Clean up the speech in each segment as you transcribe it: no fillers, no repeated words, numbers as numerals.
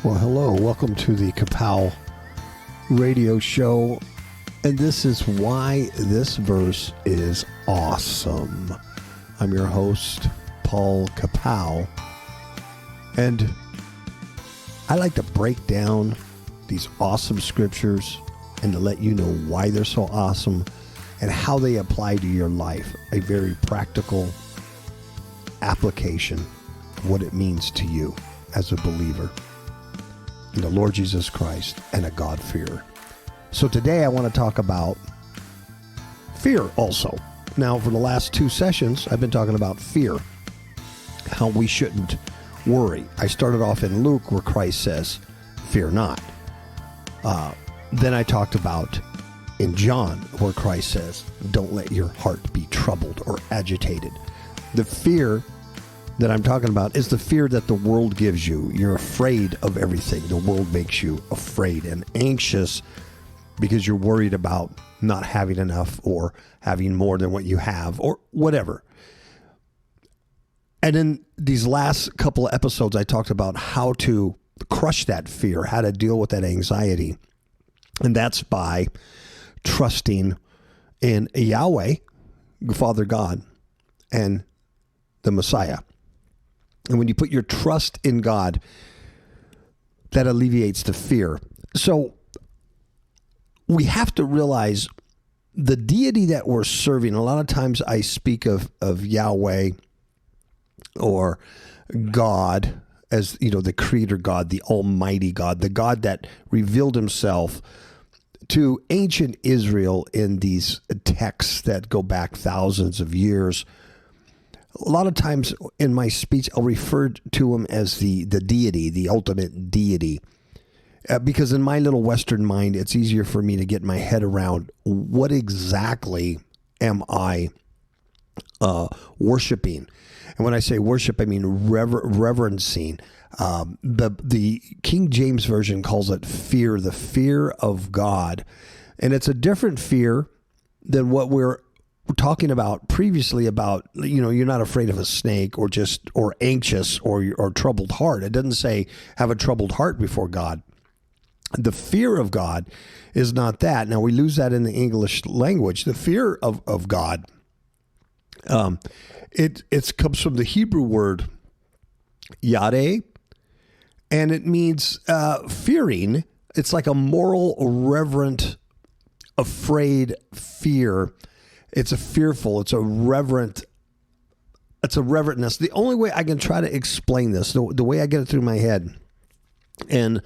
Well, hello. Welcome to the KAPOW radio show. And this is why this verse is awesome. I'm your host, Paul KAPOW. And I like to break down these awesome scriptures and to let you know why they're so awesome and how they apply to your life. A very practical application of what it means to you as a believer in the Lord Jesus Christ and a God-fearer. So today I want to talk about fear also. Now, for the last two sessions, I've been talking about fear, how we shouldn't worry. I started off in Luke where Christ says, fear not. Then I talked about in John where Christ says, don't let your heart be troubled or agitated. The fear that I'm talking about is the fear that the world gives you. You're afraid of everything. The world makes you afraid and anxious because you're worried about not having enough or having more than what you have or whatever. And in these last couple of episodes, I talked about how to crush that fear, how to deal with that anxiety. And that's by trusting in Yahweh, Father God, and the Messiah. And when you put your trust in God, that alleviates the fear. So we have to realize the deity that we're serving. A lot of times I speak of Yahweh or God as, you know, the creator God, the almighty God, the God that revealed himself to ancient Israel in these texts that go back thousands of years. A lot of times in my speech, I'll refer to him as the deity, the ultimate deity. Because in my little Western mind, it's easier for me to get my head around what exactly am I worshiping. And when I say worship, I mean reverencing. The King James Version calls it fear, the fear of God. And it's a different fear than what we're talking about previously about, you know, you're not afraid of a snake or anxious or troubled heart. It doesn't say have a troubled heart before God. The fear of God is not that. Now we lose that in the English language. The fear of God, it comes from the Hebrew word yare, and it means fearing. It's like a moral, reverent, afraid fear. It's a fearful, it's a reverentness. The only way I can try to explain this, the way I get it through my head, and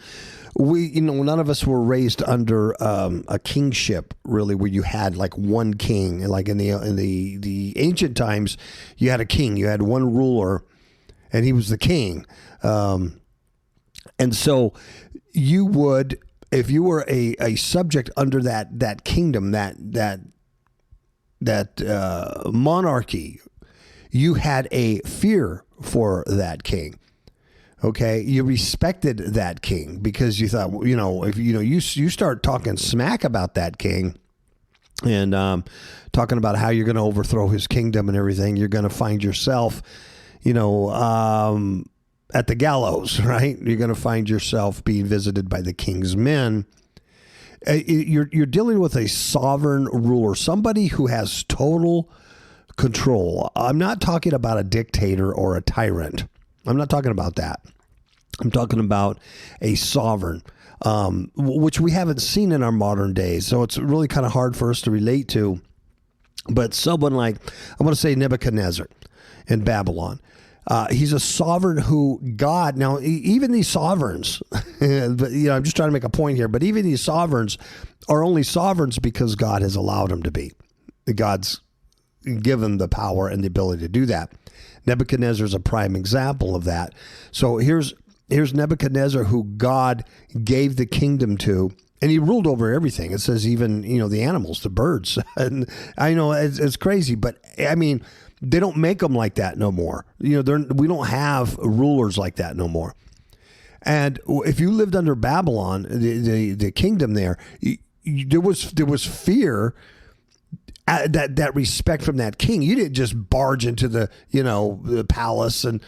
none of us were raised under a kingship, really, where you had like one king. Like in the ancient times, you had a king, you had one ruler, and he was the king. And so you would, if you were a subject under that kingdom, that monarchy, you had a fear for that king. Okay, you respected that king because you thought, if you start talking smack about that king and talking about how you're going to overthrow his kingdom and everything, you're going to find yourself, at the gallows, right? You're going to find yourself being visited by the king's men. You're dealing with a sovereign ruler, somebody who has total control. I'm not talking about a dictator or a tyrant. I'm not talking about that. I'm talking about a sovereign, which we haven't seen in our modern days. So it's really kind of hard for us to relate to. But someone like, I'm going to say Nebuchadnezzar in Babylon. He's a sovereign who God, now even these sovereigns, I'm just trying to make a point here, but even these sovereigns are only sovereigns because God has allowed them to be. God's given the power and the ability to do that. Nebuchadnezzar is a prime example of that. So here's Nebuchadnezzar, who God gave the kingdom to, and he ruled over everything. It says even, the animals, the birds. And I know it's crazy, but I mean, they don't make them like that no more. We don't have rulers like that no more. And if you lived under Babylon, the kingdom there, there was fear, that respect from that king. You didn't just barge into the palace and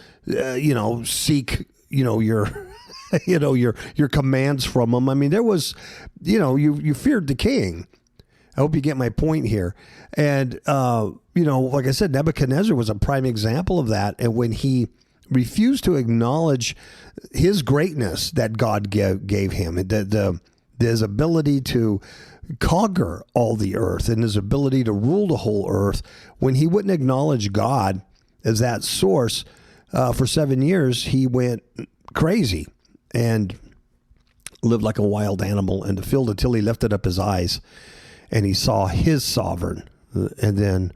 seek your your commands from him. I mean, there was, you feared the king. I hope you get my point here. And, like I said, Nebuchadnezzar was a prime example of that. And when he refused to acknowledge his greatness that God gave him, his ability to conquer all the earth and his ability to rule the whole earth, when he wouldn't acknowledge God as that source for 7 years, he went crazy and lived like a wild animal in the field until he lifted up his eyes and he saw his sovereign. And then,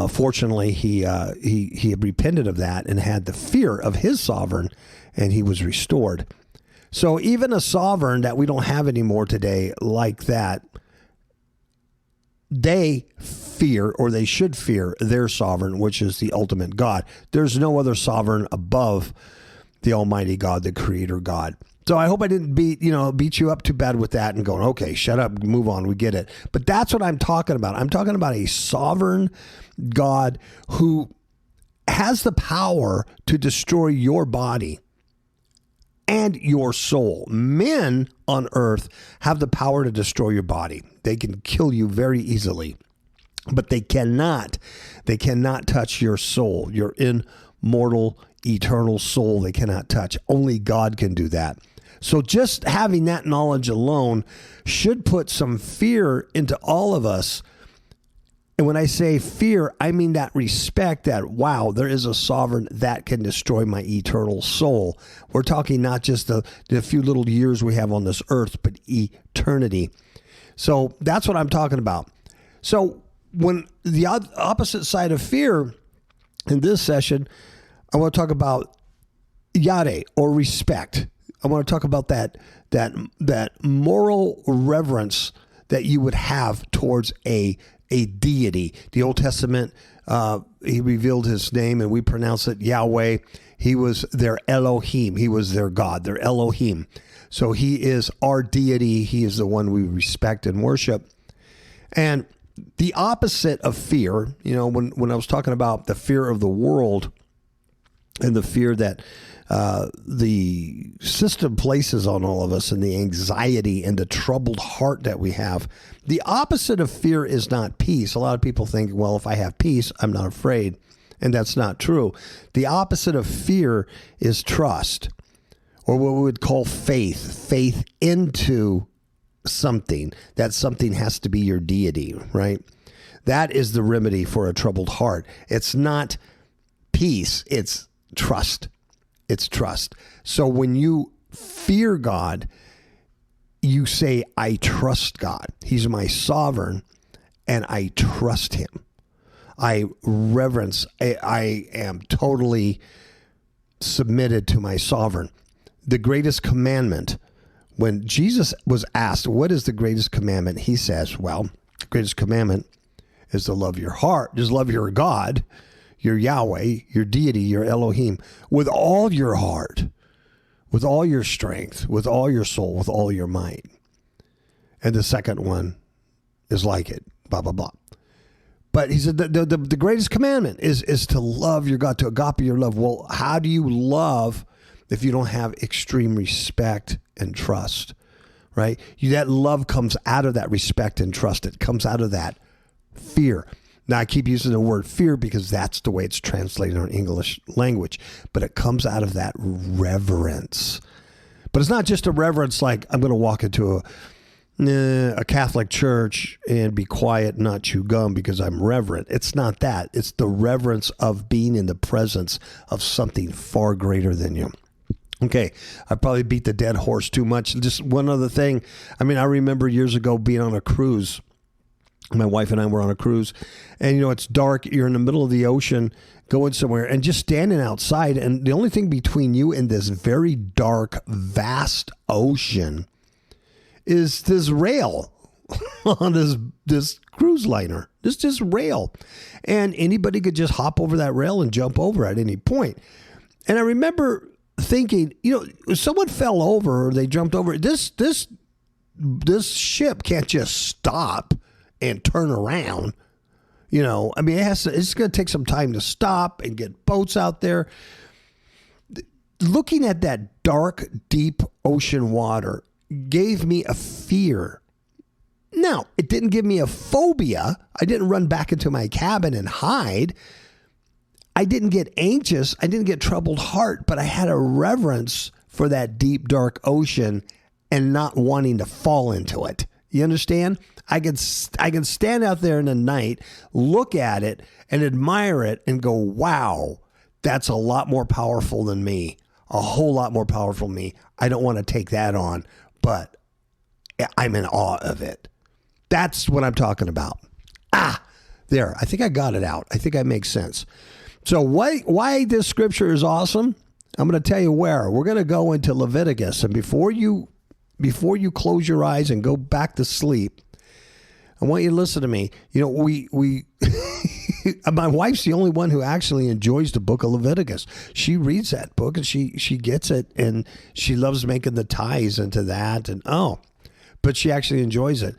fortunately, he had repented of that and had the fear of his sovereign, and he was restored. So even a sovereign that we don't have anymore today like that, they fear, or they should fear, their sovereign, which is the ultimate God. There's no other sovereign above the Almighty God, the Creator God. So I hope I didn't beat you up too bad with that and going, okay, shut up, move on, we get it. But that's what I'm talking about. I'm talking about a sovereign God who has the power to destroy your body and your soul. Men on earth have the power to destroy your body. They can kill you very easily, but they cannot touch your soul, your immortal, eternal soul. They cannot touch. Only God can do that. So just having that knowledge alone should put some fear into all of us. And when I say fear, I mean that respect that, wow, there is a sovereign that can destroy my eternal soul. We're talking not just the few little years we have on this earth, but eternity. So that's what I'm talking about. So when the opposite side of fear in this session, I want to talk about yare, or respect. I want to talk about that moral reverence that you would have towards a deity. The Old Testament, he revealed his name, and we pronounce it Yahweh. He was their Elohim. He was their God, their Elohim. So he is our deity. He is the one we respect and worship. And the opposite of fear, when I was talking about the fear of the world and the fear that the system places on all of us, and the anxiety and the troubled heart that we have. The opposite of fear is not peace. A lot of people think, well, if I have peace, I'm not afraid. And that's not true. The opposite of fear is trust, or what we would call faith into something. That something has to be your deity, right? That is the remedy for a troubled heart. It's not peace, it's trust. It's trust. So when you fear God, you say, I trust God. He's my sovereign, and I trust him. I reverence. I am totally submitted to my sovereign. The greatest commandment, when Jesus was asked, what is the greatest commandment? He says, well, the greatest commandment is to love your heart. Just love your God, your Yahweh, your deity, your Elohim, with all your heart, with all your strength, with all your soul, with all your might. And the second one is like it, blah, blah, blah. But he said the greatest commandment is to love your God, to agape your love. Well, how do you love if you don't have extreme respect and trust, right? That love comes out of that respect and trust. It comes out of that fear. Now, I keep using the word fear because that's the way it's translated in our English language, but it comes out of that reverence. But it's not just a reverence like I'm going to walk into a Catholic church and be quiet and not chew gum because I'm reverent. It's not that. It's the reverence of being in the presence of something far greater than you. Okay, I probably beat the dead horse too much. Just one other thing. I remember years ago being on a cruise. My wife and I were on a cruise, and it's dark. You're in the middle of the ocean going somewhere, and just standing outside, and the only thing between you and this very dark, vast ocean is this rail on this cruise liner. This just rail, and anybody could just hop over that rail and jump over at any point. And I remember thinking, if someone fell over or they jumped over, this ship can't just stop and turn around. It's going to take some time to stop and get boats out there. looking at that dark, deep ocean water gave me a fear. Now, it didn't give me a phobia. I didn't run back into my cabin and hide. I didn't get anxious. I didn't get troubled heart, but I had a reverence for that deep, dark ocean and not wanting to fall into it. You understand? I can stand out there in the night, look at it and admire it and go, wow, that's a lot more powerful than me. A whole lot more powerful than me. I don't want to take that on, but I'm in awe of it. That's what I'm talking about. There. I think I got it out. I think that makes sense. So why this scripture is awesome? I'm going to tell you where. We're going to go into Leviticus. And before you close your eyes and go back to sleep, I want you to listen to me. You know, we my wife's the only one who actually enjoys the book of Leviticus. She reads that book and she gets it and she loves making the ties into that but she actually enjoys it.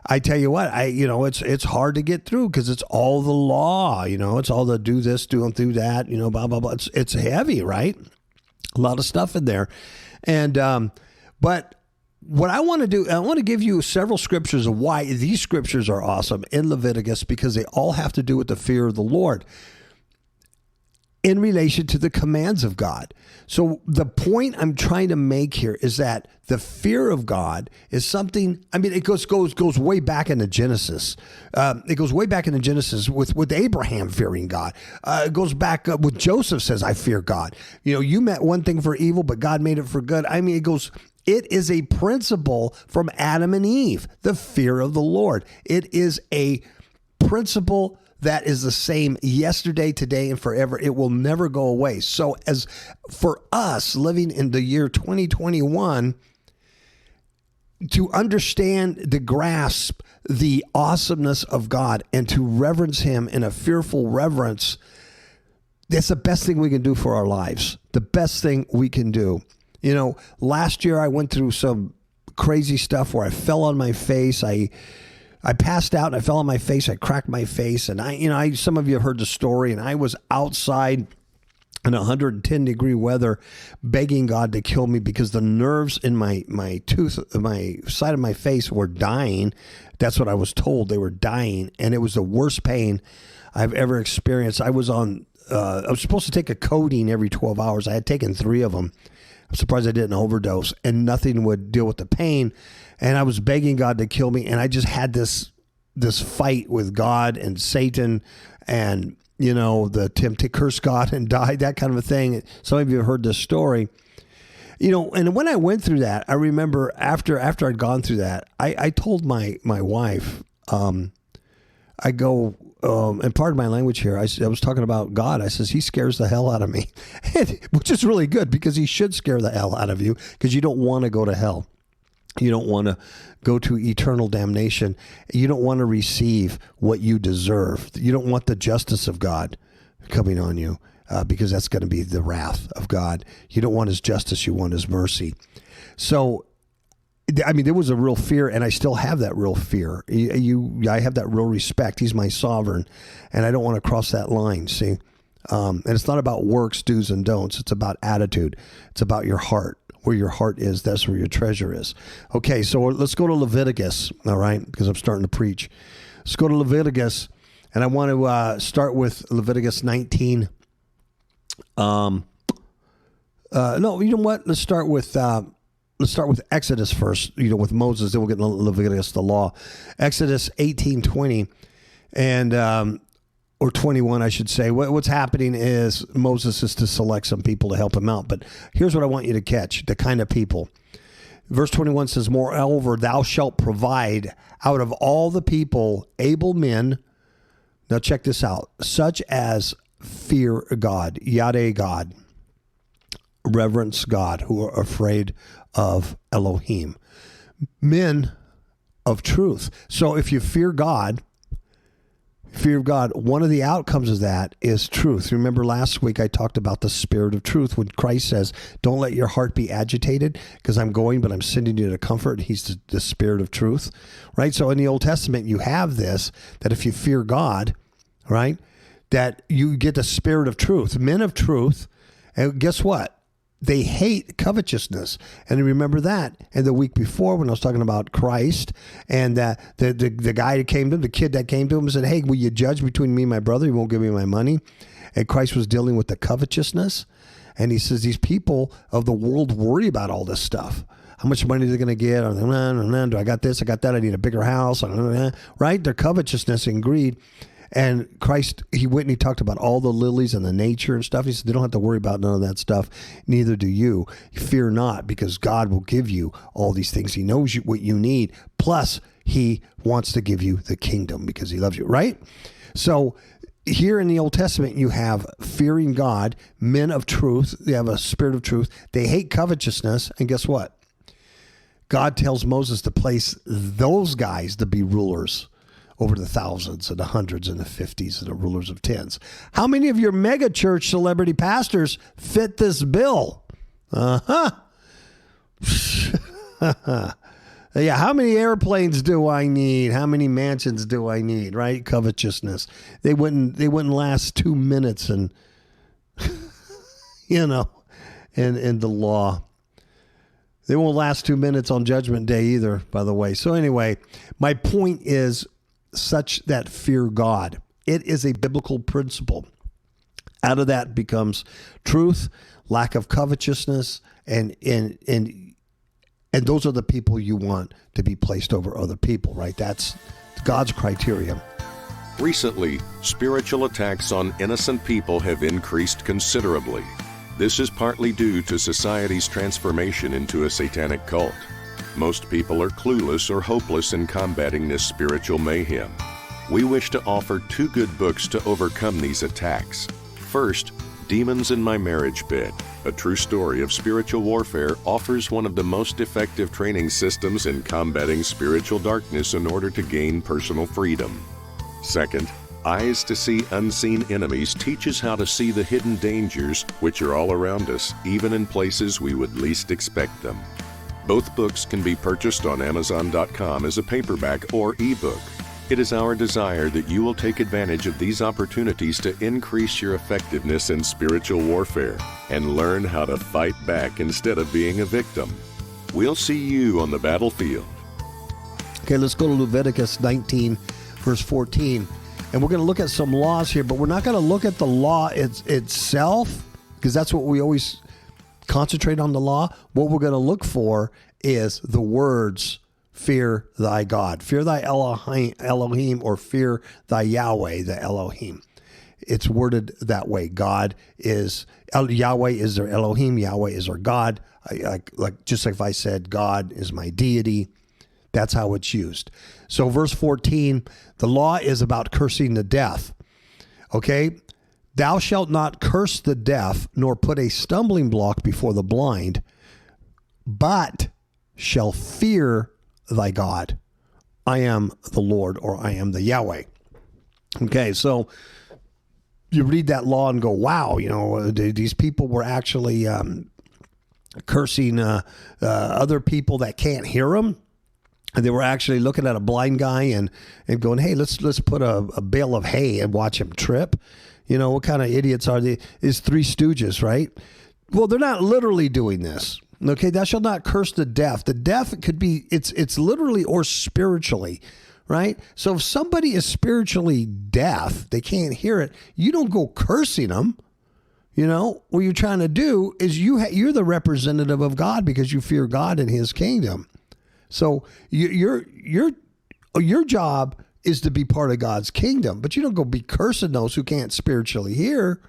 I tell you what, it's hard to get through because it's all the law, it's all the do this, do that, blah, blah, blah. It's heavy, right? A lot of stuff in there. And, but what I want to do, I want to give you several scriptures of why these scriptures are awesome in Leviticus because they all have to do with the fear of the Lord in relation to the commands of God. So the point I'm trying to make here is that the fear of God is something, it goes way back into Genesis. It goes way back into Genesis with Abraham fearing God. It goes back with Joseph says, I fear God. You meant one thing for evil, but God made it for good. It is a principle from Adam and Eve, the fear of the Lord. It is a principle that is the same yesterday, today, and forever. It will never go away. So as for us living in the year 2021, to understand, to grasp the awesomeness of God and to reverence him in a fearful reverence, that's the best thing we can do for our lives. The best thing we can do. Last year I went through some crazy stuff where I fell on my face. I passed out and I fell on my face. I cracked my face. And some of you have heard the story, and I was outside in 110 degree weather begging God to kill me because the nerves in my side of my face were dying. That's what I was told. They were dying. And it was the worst pain I've ever experienced. I was supposed to take a codeine every 12 hours. I had taken 3 of them. I'm surprised I didn't overdose, and nothing would deal with the pain. And I was begging God to kill me. And I just had this fight with God and Satan and, the attempt to curse God and die, that kind of a thing. Some of you have heard this story, and when I went through that, I remember after I'd gone through that, I told my wife, I go, and pardon my language here, I was talking about God. I says, he scares the hell out of me, which is really good because he should scare the hell out of you because you don't want to go to hell. You don't want to go to eternal damnation. You don't want to receive what you deserve. You don't want the justice of God coming on you because that's going to be the wrath of God. You don't want his justice. You want his mercy. So, there was a real fear, and I still have that real fear. I have that real respect. He's my sovereign, and I don't want to cross that line, see? And it's not about works, do's, and don'ts. It's about attitude. It's about your heart. Where your heart is, that's where your treasure is. Okay, so let's go to Leviticus, all right, because I'm starting to preach. Let's go to Leviticus, and I want to start with Leviticus 19. No, you know what? Let's start with Exodus first, with Moses, then we'll get to Leviticus, the law. Exodus 18:20, and or 21, I should say. What's happening is Moses is to select some people to help him out. But here's what I want you to catch, the kind of people. Verse 21 says, moreover, thou shalt provide out of all the people able men. Now check this out. Such as fear God, Yahweh God, reverence God, who are afraid of Elohim. Men of truth. So if you fear God, one of the outcomes of that is truth. Remember last week I talked about the spirit of truth when Christ says, don't let your heart be agitated because I'm going, but I'm sending you to comfort. He's the spirit of truth, right? So in the Old Testament, you have this, that if you fear God, right, that you get the spirit of truth, men of truth. And guess what? they hate covetousness. And remember that. And the week before when I was talking about Christ and the guy that came to him, the kid that came to him and said, hey, will you judge between me and my brother? You won't give me my money. And Christ was dealing with the covetousness. And he says, these people of the world worry about all this stuff. How much money they're going to get? Do I got this? I got that. I need a bigger house. Right? Their covetousness and greed. And Christ, he went and he talked about all the lilies and the nature and stuff. He said, they don't have to worry about none of that stuff. Neither do you. Fear not, because God will give you all these things. He knows what you need. Plus, he wants to give you the kingdom because he loves you, right? So here in the Old Testament, you have fearing God, men of truth. They have a spirit of truth. They hate covetousness. And guess what? God tells Moses to place those guys to be rulers over the thousands and the hundreds and the 50s and the rulers of tens. How many of your mega church celebrity pastors fit this bill? Yeah, how many airplanes do I need? How many mansions do I need? Right? Covetousness. They wouldn't last 2 minutes and in the law. They won't last 2 minutes on Judgment Day either, by the way. So anyway, my point is such that fear God. It is a biblical principle. Out of that becomes truth, lack of covetousness, and those are the people you want to be placed over other people, right? That's God's criteria. Recently, spiritual attacks on innocent people have increased considerably. This is partly due to society's transformation into a satanic cult. Most people are clueless or hopeless in combating this spiritual mayhem. We wish to offer 2 good books to overcome these attacks. First, Demons in My Marriage Bed, a true story of spiritual warfare, offers one of the most effective training systems in combating spiritual darkness in order to gain personal freedom. Second, Eyes to See Unseen Enemies teaches how to see the hidden dangers which are all around us, even in places we would least expect them. Both books can be purchased on Amazon.com as a paperback or ebook. It is our desire that you will take advantage of these opportunities to increase your effectiveness in spiritual warfare and learn how to fight back instead of being a victim. We'll see you on the battlefield. Okay, let's go to Leviticus 19, verse 14. And we're going to look at some laws here, but we're not going to look at the law itself, because that's what we always concentrate on, the law. What we're going to look for is the words, fear thy God, fear thy Elohim, or fear thy Yahweh, the Elohim. It's worded that way. God is, Yahweh is their Elohim, Yahweh is their God. Just like if I said God is my deity, that's how it's used. So verse 14, the law is about cursing the deaf. Okay? Thou shalt not curse the deaf, nor put a stumbling block before the blind, but shall fear thy God. I am the Lord, or I am the Yahweh. Okay, so you read that law and go, wow, these people were actually cursing other people that can't hear them. And they were actually looking at a blind guy and going, hey, let's put a bale of hay and watch him trip. What kind of idiots are they? It's Three Stooges, right? Well, they're not literally doing this. Okay, thou shalt not curse the deaf. The deaf could be, it's literally or spiritually, right? So if somebody is spiritually deaf, they can't hear it, you don't go cursing them. What you're trying to do is you're the representative of God because you fear God and his kingdom. So your job is to be part of God's kingdom, but you don't go be cursing those who can't spiritually hear,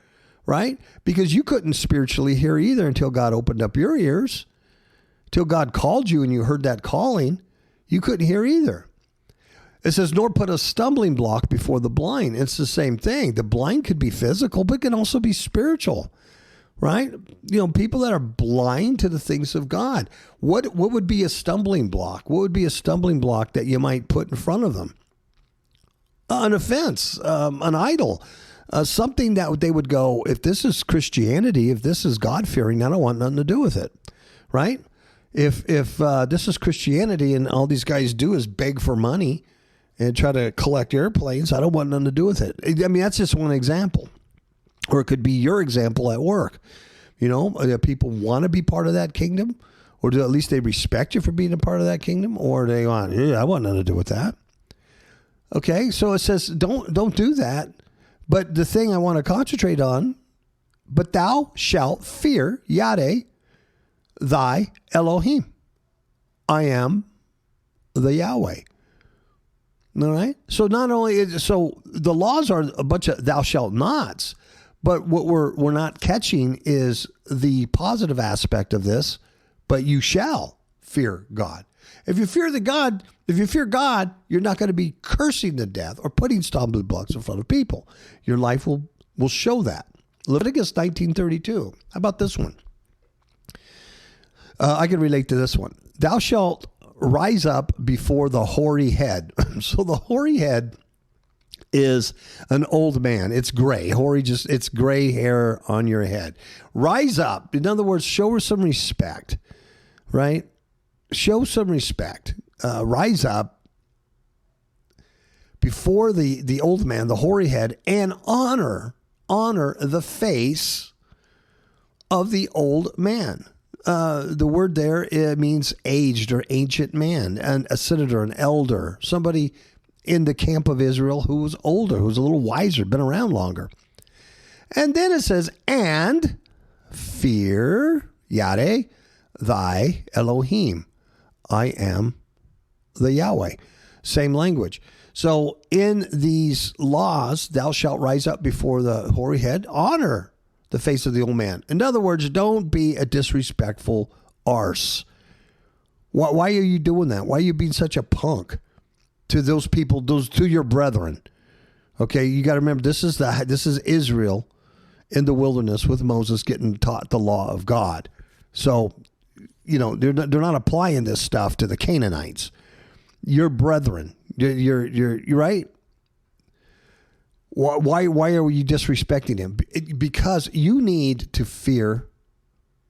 right? Because you couldn't spiritually hear either until God opened up your ears, till God called you and you heard that calling. You couldn't hear either. It says, nor put a stumbling block before the blind. It's the same thing. The blind could be physical, but can also be spiritual. Right? People that are blind to the things of God. What would be a stumbling block? What would be a stumbling block that you might put in front of them? An offense, an idol, something that they would go, if this is Christianity, if this is God-fearing, I don't want nothing to do with it. Right? If this is Christianity and all these guys do is beg for money and try to collect airplanes, I don't want nothing to do with it. I mean, that's just one example. Or it could be your example at work. People want to be part of that kingdom, or do at least they respect you for being a part of that kingdom, or they want, I want nothing to do with that. Okay, so it says don't do that. But the thing I want to concentrate on, but thou shalt fear Yahweh, thy Elohim. I am the Yahweh. All right. So not only the laws are a bunch of thou shalt nots, but what we're not catching is the positive aspect of this. But you shall fear God. If you fear God, you're not going to be cursing to death or putting stumbling blocks in front of people. Your life will show that. Leviticus 19:32. How about this one? I can relate to this one. Thou shalt rise up before the hoary head. So the hoary head is an old man. It's gray. Hoary, it's gray hair on your head. Rise up. In other words, show her some respect, right? Show some respect. Rise up before the old man, the hoary head, and honor the face of the old man. The word there, it means aged or ancient man, and a senator, an elder, somebody in the camp of Israel who was older, who was a little wiser, been around longer. And then it says, and fear Yahweh, thy Elohim. I am the Yahweh. Same language. So in these laws, thou shalt rise up before the hoary head, honor the face of the old man. In other words, don't be a disrespectful arse. Why are you doing that? Why are you being such a punk to those people, to your brethren? Okay, you got to remember, this is Israel in the wilderness with Moses getting taught the law of God. So, they're not applying this stuff to the Canaanites. Your brethren, you're right. Why are you disrespecting him? Because you need to fear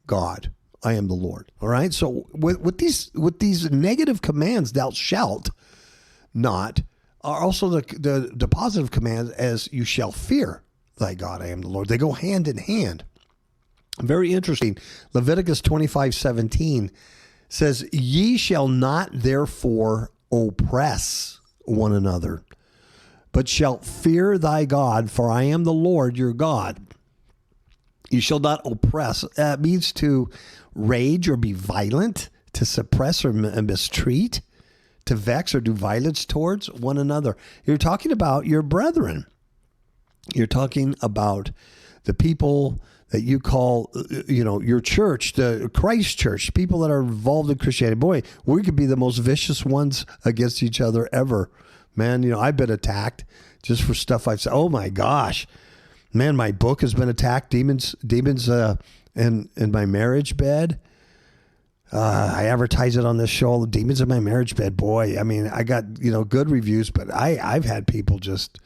God. I am the Lord. All right. So with these negative commands, thou shalt not, are also the positive commands as you shall fear thy God. I am the Lord. They go hand in hand. Very interesting. Leviticus 25:17 says, ye shall not therefore oppress one another, but shalt fear thy God, for I am the Lord your God. You shall not oppress. That means to rage or be violent, to suppress or mistreat, to vex or do violence towards one another. You're talking about your brethren. You're talking about the people that you call, your church, the Christ church, people that are involved in Christianity. Boy, we could be the most vicious ones against each other ever. Man, I've been attacked just for stuff I've said. Oh my gosh, man, my book has been attacked. Demons in my marriage bed. I advertise it on this show. Demons in my marriage bed. Boy, I mean, I got good reviews, but I've had people just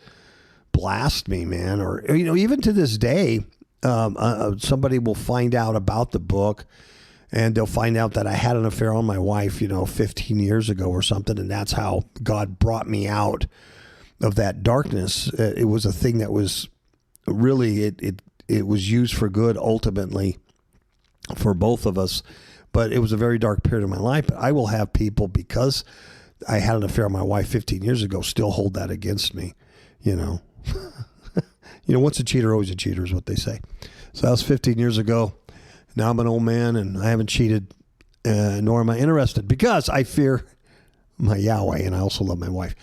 blast me, man. Or even to this day, somebody will find out about the book. And they'll find out that I had an affair on my wife, 15 years ago or something. And that's how God brought me out of that darkness. It was a thing that was really, it was used for good ultimately for both of us. But it was a very dark period of my life. But I will have people, because I had an affair on my wife 15 years ago, still hold that against me, Once a cheater, always a cheater is what they say. So that was 15 years ago. Now I'm an old man and I haven't cheated, nor am I interested, because I fear my Yahweh and I also love my wife.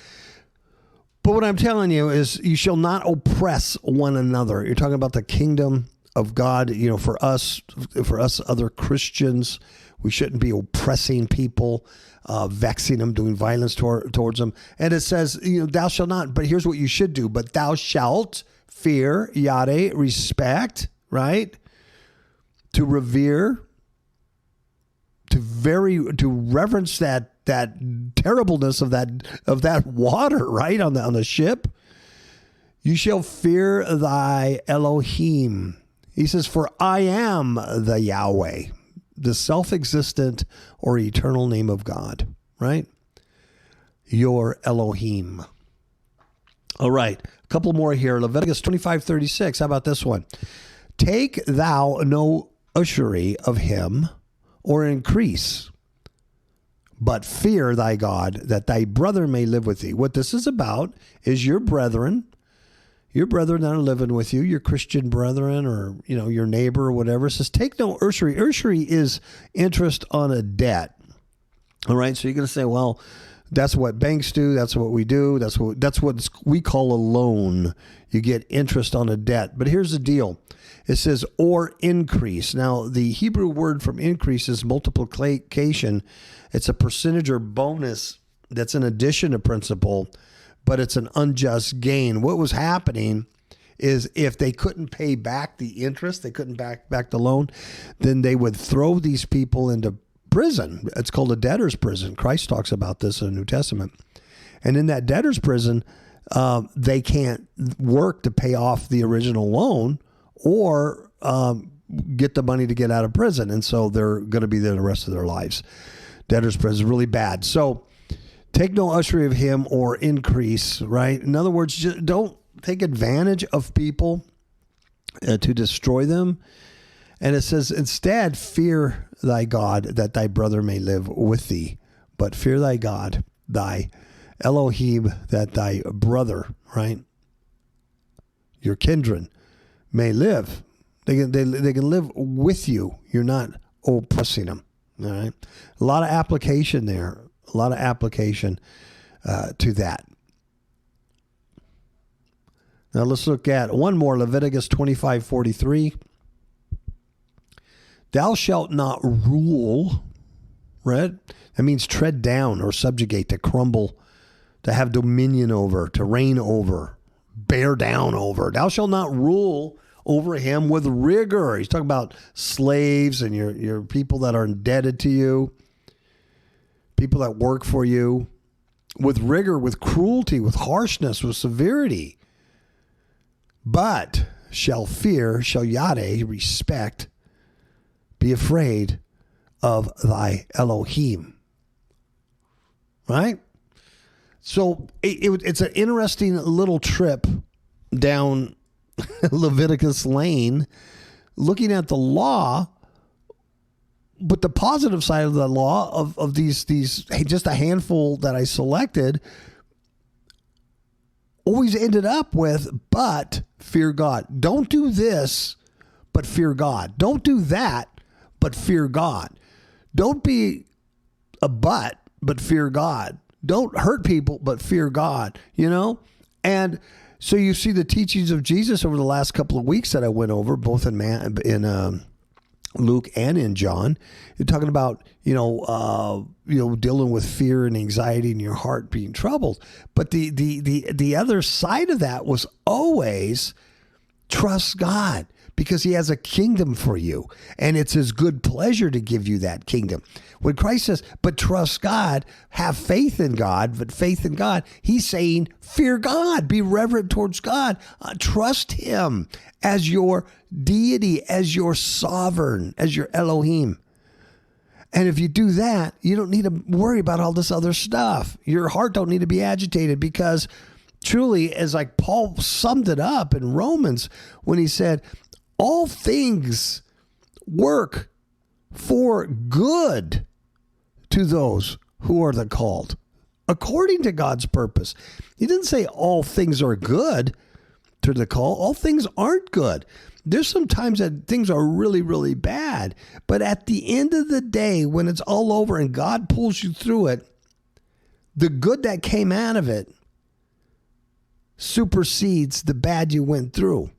But what I'm telling you is you shall not oppress one another. You're talking about the kingdom of God. For us other Christians, we shouldn't be oppressing people, vexing them, doing violence towards them. And it says, thou shalt not, but here's what you should do. But thou shalt fear Yahweh, respect, right? To revere, to reverence that terribleness of that water, right, on the ship. You shall fear thy Elohim. He says, for I am the Yahweh, the self-existent or eternal name of God, right? Your Elohim. All right, a couple more here. Leviticus 25:36. How about this one? Take thou no usury of him or increase, but fear thy God, that thy brother may live with thee. What this is about is your brethren that are living with you, your Christian brethren, or your neighbor or whatever. It says, take no usury. Usury is interest on a debt. All right, so you're going to say, well, that's what banks do. That's what we do. That's what we call a loan. You get interest on a debt. But here's the deal. It says, or increase. Now, the Hebrew word from increase is multiplication. It's a percentage or bonus that's in addition to principal, but it's an unjust gain. What was happening is if they couldn't pay back the interest, they couldn't back the loan, then they would throw these people into prison. It's called a debtor's prison. Christ talks about this in the New Testament. And in that debtor's prison, they can't work to pay off the original loan or get the money to get out of prison. And so they're going to be there the rest of their lives. Debtor's prison is really bad. So take no usury of him or increase, right? In other words, just don't take advantage of people to destroy them. And it says, instead, fear thy God, that thy brother may live with thee. But fear thy God, thy Elohim, that thy brother, right, your kindred, may live. They can live with you. You're not oppressing them. All right. A lot of application there. A lot of application to that. Now let's look at one more. Leviticus 25:43. Thou shalt not rule, right? That means tread down or subjugate, to crumble, to have dominion over, to reign over, bear down over. Thou shalt not rule over him with rigor. He's talking about slaves and your people that are indebted to you, people that work for you, with rigor, with cruelty, with harshness, with severity. But shall yade, respect, be afraid of thy Elohim. Right? So it's an interesting little trip down Leviticus Lane, looking at the law, but the positive side of the law of these just a handful that I selected always ended up with, but fear God. Don't do this, but fear God. Don't do that, but fear God. Don't be a but fear God. Don't hurt people, but fear God, And so you see the teachings of Jesus over the last couple of weeks that I went over, both in Luke and in John. You're talking about, dealing with fear and anxiety in your heart being troubled. But the other side of that was always trust God, because he has a kingdom for you, and it's his good pleasure to give you that kingdom. When Christ says, but trust God, have faith in God, but faith in God, he's saying, fear God, be reverent towards God, trust him as your deity, as your sovereign, as your Elohim. And if you do that, you don't need to worry about all this other stuff. Your heart don't need to be agitated, because truly, as like Paul summed it up in Romans when he said, all things work for good to those who are the called, according to God's purpose. He didn't say all things are good to the call. All things aren't good. There's some times that things are really, really bad. But at the end of the day, when it's all over and God pulls you through it, the good that came out of it supersedes the bad you went through.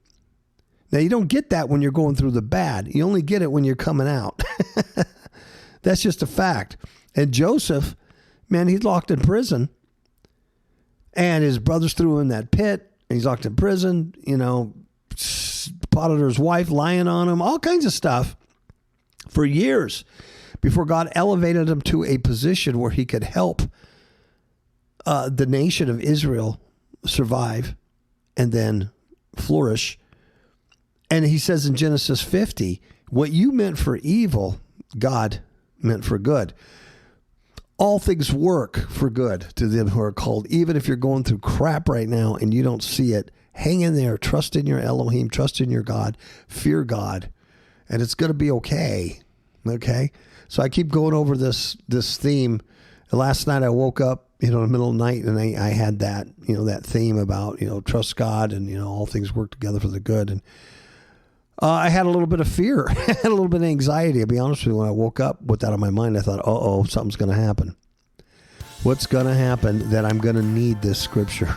Now, you don't get that when you're going through the bad. You only get it when you're coming out. That's just a fact. And Joseph, man, he's locked in prison. And his brothers threw him in that pit. And he's locked in prison. Potiphar's wife lying on him. All kinds of stuff for years before God elevated him to a position where he could help the nation of Israel survive and then flourish. And he says in Genesis 50, what you meant for evil, God meant for good. All things work for good to them who are called. Even if you're going through crap right now and you don't see it, hang in there. Trust in your Elohim. Trust in your God. Fear God. and it's going to be okay. Okay. So I keep going over this theme. Last night I woke up, in the middle of the night, and I had that, that theme about, trust God and, all things work together for the good. And I had a little bit of fear, I had a little bit of anxiety. I'll be honest with you, when I woke up with that on my mind, I thought, something's going to happen. What's going to happen that I'm going to need this scripture?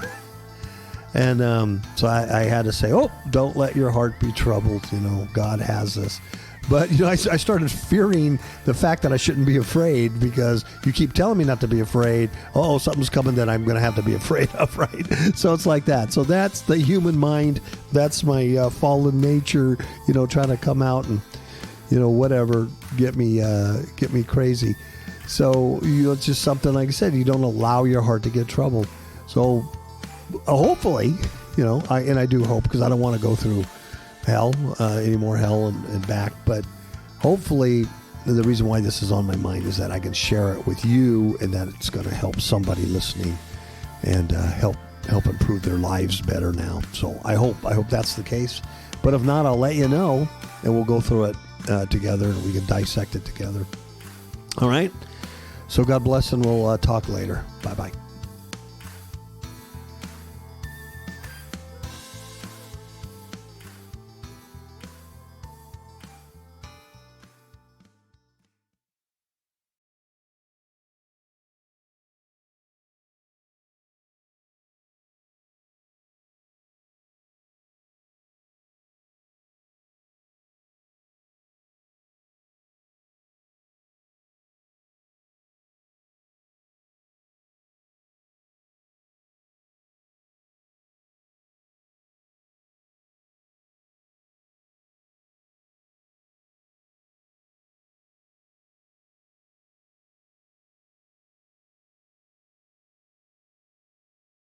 And so I had to say, don't let your heart be troubled. God has this. But, I started fearing the fact that I shouldn't be afraid, because you keep telling me not to be afraid. Something's coming that I'm going to have to be afraid of, right? So it's like that. So that's the human mind. That's my fallen nature, trying to come out and, whatever, get me crazy. So, it's just something, like I said, you don't allow your heart to get troubled. So hopefully, I do hope, because I don't want to go through hell, any more hell and back. But hopefully the reason why this is on my mind is that I can share it with you, and that it's going to help somebody listening and help improve their lives better now. So I hope that's the case. But if not, I'll let you know, and we'll go through it together, and we can dissect it together. All right. So God bless, and we'll talk later. Bye-bye.